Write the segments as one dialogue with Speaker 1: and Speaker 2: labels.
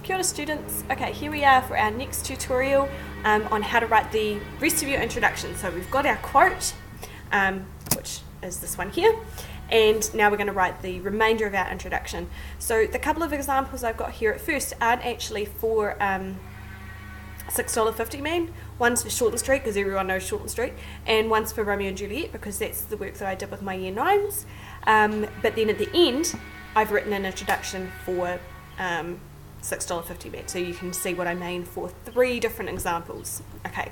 Speaker 1: Kia ora students. Okay, here we are for our next tutorial on how to write the rest of your introduction. So we've got our quote, which is this one here, and now we're going to write the remainder of our introduction. So the couple of examples I've got here at first aren't actually for $6.50 Man. One's for Shortland Street, because everyone knows Shortland Street, and one's for Romeo and Juliet, because that's the work that I did with my Year 9s. But then at the end, I've written an introduction for $6.50 Man, so you can see what I mean for 3 different examples. Okay.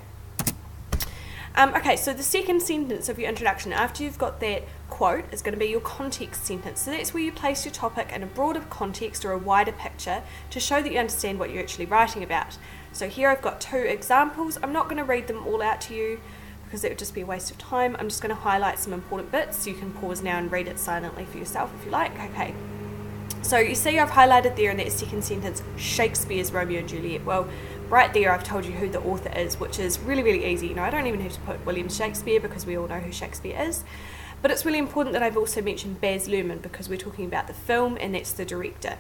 Speaker 1: Okay, so the second sentence of your introduction, after you've got that quote, is going to be your context sentence. So that's where you place your topic in a broader context or a wider picture to show that you understand what you're actually writing about. So here I've got 2 examples. I'm not going to read them all out to you because it would just be a waste of time. I'm just going to highlight some important bits, so you can pause now and read it silently for yourself if you like. Okay. So you see I've highlighted there in that second sentence, Shakespeare's Romeo and Juliet. Well, right there I've told you who the author is, which is really, really easy. You know, I don't even have to put William Shakespeare because we all know who Shakespeare is. But it's really important that I've also mentioned Baz Luhrmann because we're talking about the film and that's the director.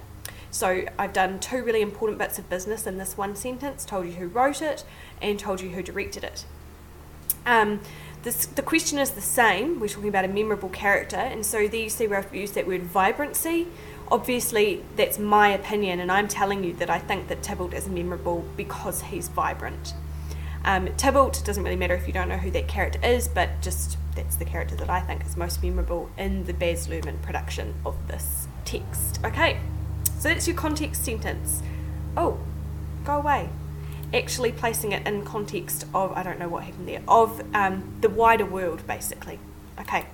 Speaker 1: So I've done 2 really important bits of business in this one sentence, told you who wrote it and told you who directed it. The question is the same. We're talking about a memorable character, and so there you see where I've used that word vibrancy. Obviously, that's my opinion, and I'm telling you that I think that Tybalt is memorable because he's vibrant. Tybalt, doesn't really matter if you don't know who that character is, but just that's the character that I think is most memorable in the Baz Luhrmann production of this text. Okay, so that's your context sentence. Oh, go away. Actually placing it in context of, I don't know what happened there, of the wider world, basically. Okay,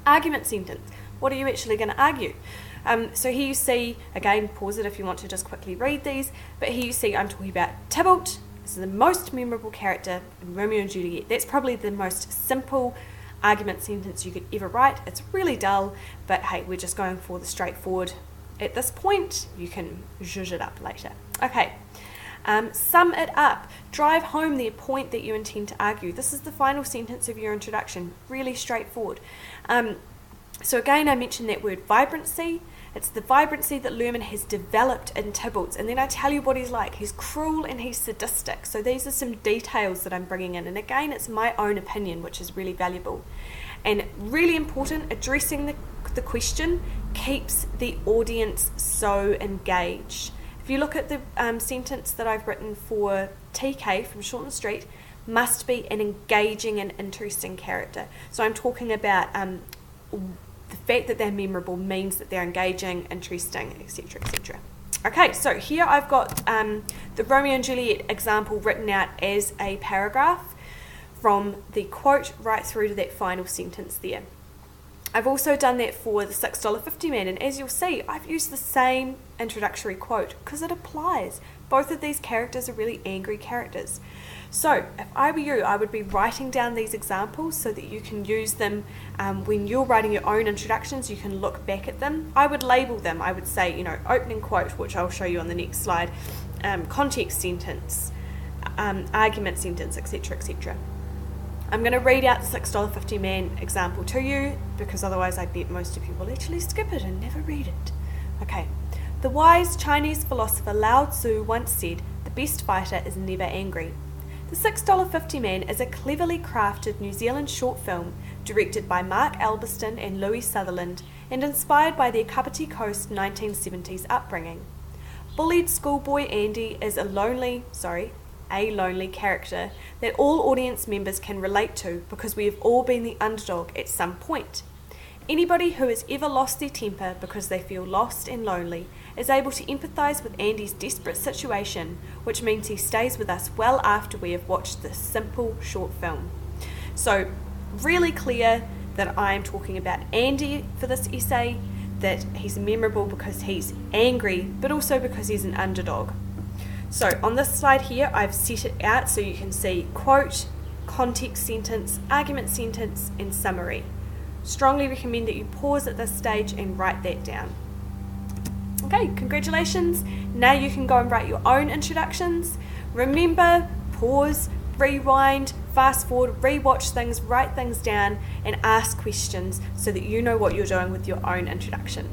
Speaker 1: argument sentence. What are you actually going to argue? So here you see, again, pause it if you want to just quickly read these, but here you see I'm talking about Tybalt. This is the most memorable character in Romeo and Juliet. That's probably the most simple argument sentence you could ever write. It's really dull, but hey, we're just going for the straightforward. At this point, you can zhuzh it up later. Okay, sum it up. Drive home the point that you intend to argue. This is the final sentence of your introduction. Really straightforward. So again, I mentioned that word vibrancy. It's the vibrancy that Luhrmann has developed in Tybalt. And then I tell you what he's like. He's cruel and he's sadistic. So these are some details that I'm bringing in. And again, it's my own opinion, which is really valuable. And really important, addressing the question keeps the audience so engaged. If you look at the sentence that I've written for TK from Shortland Street, must be an engaging and interesting character. So I'm talking about the fact that they're memorable means that they're engaging, interesting, etc., etc. Okay, so here I've got the Romeo and Juliet example written out as a paragraph from the quote right through to that final sentence there. I've also done that for the $6.50 Man, and as you'll see, I've used the same introductory quote because it applies. Both of these characters are really angry characters. So if I were you, I would be writing down these examples so that you can use them when you're writing your own introductions. You can look back at them. I would label them. I would say, you know, opening quote, which I'll show you on the next slide, context sentence, argument sentence, etc., etc. I'm going to read out the $6.50 Man example to you because otherwise I bet most of you will actually skip it and never read it. Okay. The wise Chinese philosopher Lao Tzu once said, "The best fighter is never angry." The $6.50 Man is a cleverly crafted New Zealand short film directed by Mark Albiston and Louis Sutherland and inspired by their Kapiti Coast 1970s upbringing. Bullied schoolboy Andy is a lonely character that all audience members can relate to because we have all been the underdog at some point. Anybody who has ever lost their temper because they feel lost and lonely is able to empathise with Andy's desperate situation, which means he stays with us well after we have watched this simple short film. So, really clear that I am talking about Andy for this essay, that he's memorable because he's angry, but also because he's an underdog. So, on this slide here, I've set it out so you can see quote, context sentence, argument sentence, and summary. Strongly recommend that you pause at this stage and write that down. Okay, congratulations. Now you can go and write your own introductions. Remember, pause, rewind, fast forward, rewatch things, write things down, and ask questions so that you know what you're doing with your own introduction.